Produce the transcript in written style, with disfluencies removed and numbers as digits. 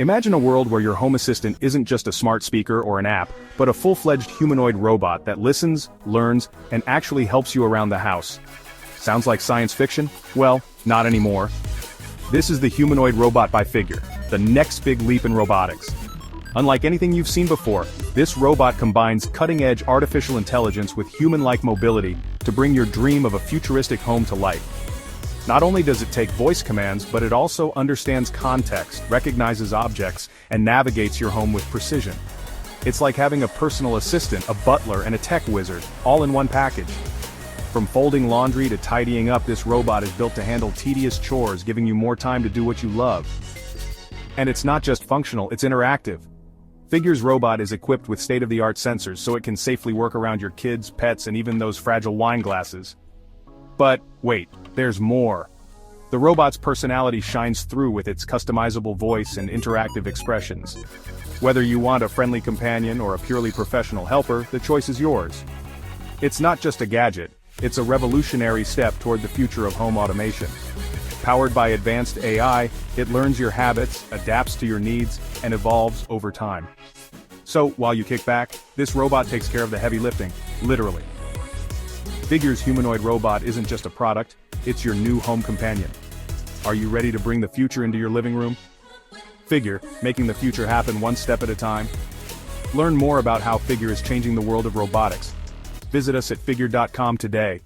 Imagine a world where your home assistant isn't just a smart speaker or an app, but a full-fledged humanoid robot that listens, learns, and actually helps you around the house. Sounds like science fiction? Well, not anymore. This is the humanoid robot by Figure, the next big leap in robotics. Unlike anything you've seen before, this robot combines cutting-edge artificial intelligence with human-like mobility to bring your dream of a futuristic home to life. Not only does it take voice commands, but it also understands context, recognizes objects, and navigates your home with precision. It's like having a personal assistant, a butler, and a tech wizard, all in one package. From folding laundry to tidying up, this robot is built to handle tedious chores, giving you more time to do what you love. And it's not just functional, it's interactive. Figure's robot is equipped with state-of-the-art sensors so it can safely work around your kids, pets, and even those fragile wine glasses. But, wait, there's more. The robot's personality shines through with its customizable voice and interactive expressions. Whether you want a friendly companion or a purely professional helper, the choice is yours. It's not just a gadget, it's a revolutionary step toward the future of home automation. Powered by advanced AI, it learns your habits, adapts to your needs, and evolves over time. So, while you kick back, this robot takes care of the heavy lifting, literally. Figure's humanoid robot isn't just a product, it's your new home companion. Are you ready to bring the future into your living room? Figure, making the future happen one step at a time. Learn more about how Figure is changing the world of robotics. Visit us at figure.com today.